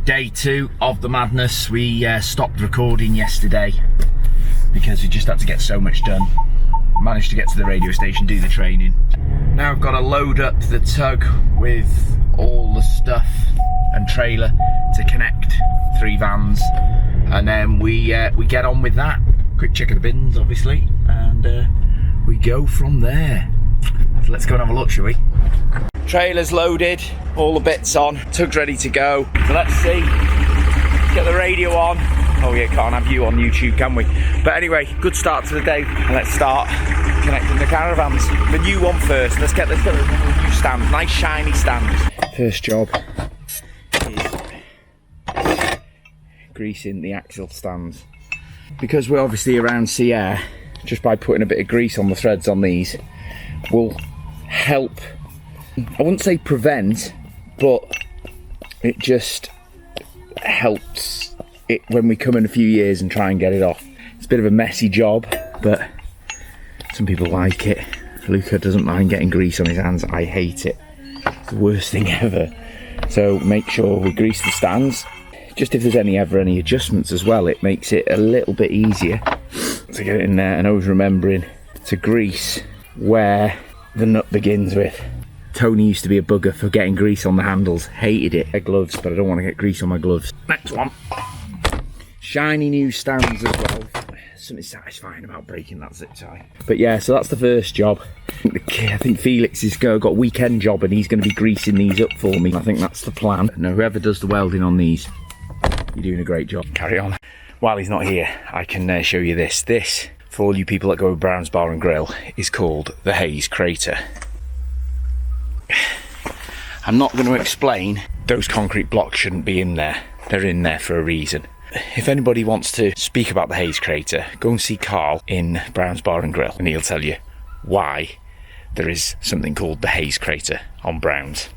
Day 2 of the madness. We stopped recording yesterday because we just had to get so much done. Managed to get to the radio station, do the training. Now I've got to load up the tug with all the stuff and trailer to connect 3 vans, and then we get on with that. Quick check of the bins, obviously, and we go from there. So let's go and have a look, shall we? Trailer's loaded, all the bits on, tug's ready to go. So let's see, get the radio on. Oh yeah, can't have you on YouTube, can we? But anyway, good start to the day. And let's start connecting the caravans. The new one first. Let's get the new stand, nice shiny stand. First job is greasing the axle stands. Because we're obviously around sea air, just by putting a bit of grease on the threads on these will help, I wouldn't say prevent, but it just helps it when we come in a few years and try and get it off. It's a bit of a messy job, but some people like it. Luca doesn't mind getting grease on his hands. I hate it. It's the worst thing ever. So make sure we grease the stands. Just if there's ever any adjustments as well, it makes it a little bit easier to get it in there. And always remembering to grease where the nut begins with. Tony used to be a bugger for getting grease on the handles. Hated it. I had gloves, but I don't want to get grease on my gloves. Next one. Shiny new stands as well. Something satisfying about breaking that zip tie. But yeah, so that's the first job. I think Felix has got a weekend job and he's going to be greasing these up for me. I think that's the plan. Now, whoever does the welding on these, you're doing a great job. Carry on. While he's not here, I can show you this. This, for all you people that go to Brown's Bar and Grill, is called the Hayes Crater. I'm not going to explain. Those concrete blocks shouldn't be in there. They're in there for a reason. If anybody wants to speak about the Hayes Crater, go and see Carl in Brown's Bar and Grill, and he'll tell you why there is something called the Hayes Crater on Brown's.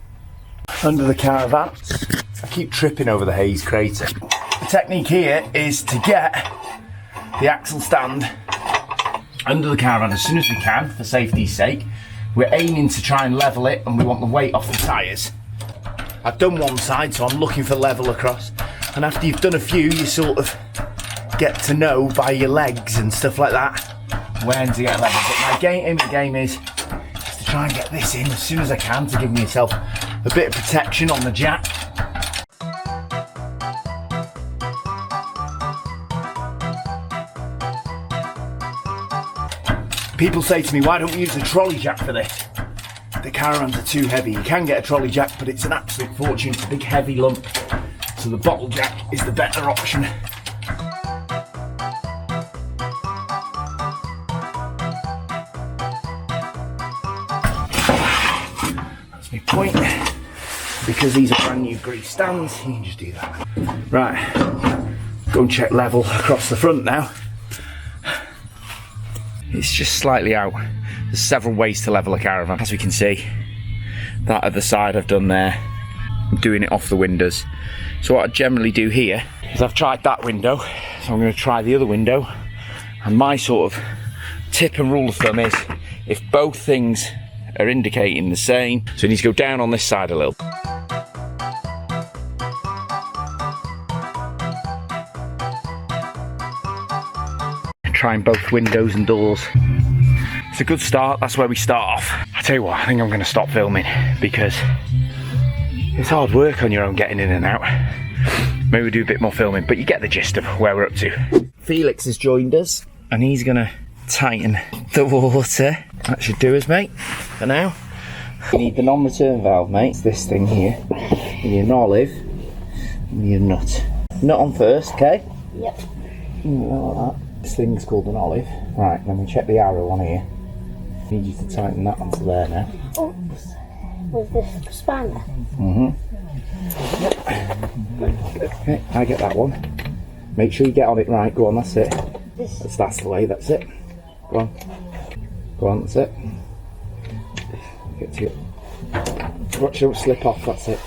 Under the caravan, I keep tripping over the Hayes Crater. The technique here is to get the axle stand under the caravan as soon as we can, for safety's sake. We're aiming to try and level it, and we want the weight off the tyres. I've done one side, so I'm looking for level across. And after you've done a few, you sort of get to know by your legs and stuff like that when to get level. But my aim in the game is to try and get this in as soon as I can to give myself a bit of protection on the jack. People say to me, why don't we use a trolley jack for this? The caravans are too heavy. You can get a trolley jack, but it's an absolute fortune. It's a big heavy lump. So the bottle jack is the better option. That's my point. Because these are brand new grease stands, you can just do that. Right, go and check level across the front now. It's just slightly out. There's several ways to level a caravan, as we can see. That at the side I've done there. I'm doing it off the windows. So what I generally do here is I've tried that window, so I'm going to try the other window. And my sort of tip and rule of thumb is if both things are indicating the same, so it needs to go down on this side a little. Trying both windows and doors. It's a good start. That's where we start off. I tell you what, I think I'm going to stop filming because it's hard work on your own getting in and out. Maybe we'll do a bit more filming, but you get the gist of where we're up to. Felix has joined us and he's going to tighten the water. That should do us, mate, for now. You need the non-return valve, mate. It's this thing here. You need an olive and your nut. Nut on first, okay? Yep. Like that. This thing's called an olive. Right, then we check the arrow on here. Need you to tighten that onto there now. Oops. With this spanner. Okay, I get that one. Make sure you get on it right. Go on, that's it. That's the way, that's it. Go on. Go on, that's it. Get to it. Watch, don't slip off, that's it.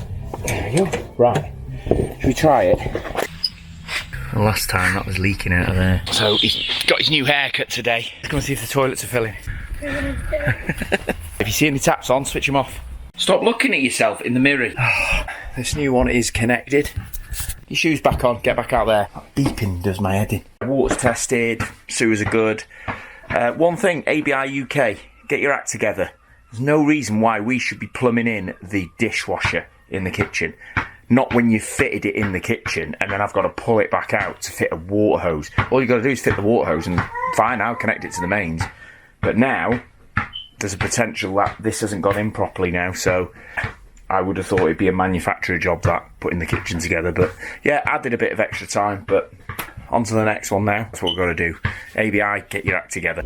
There we go. Right. Should we try it? The last time that was leaking out of there. So he's got his new haircut today. Let's go and see if the toilets are filling. If you see any taps on, switch them off. Stop looking at yourself in the mirror. This new one is connected. your shoes back on, get back out there. Beeping does my head in. Water's tested, sewers are good. One thing, ABI UK, get your act together. There's no reason why we should be plumbing in the dishwasher in the kitchen. Not when you've fitted it in the kitchen and then I've got to pull it back out to fit a water hose. All you've got to do is fit the water hose and fine, I'll connect it to the mains. But now, there's a potential that this hasn't gone in properly now, so I would have thought it'd be a manufacturer job, that, putting the kitchen together. But yeah, added a bit of extra time, but on to the next one now. That's what we've got to do. ABI, get your act together.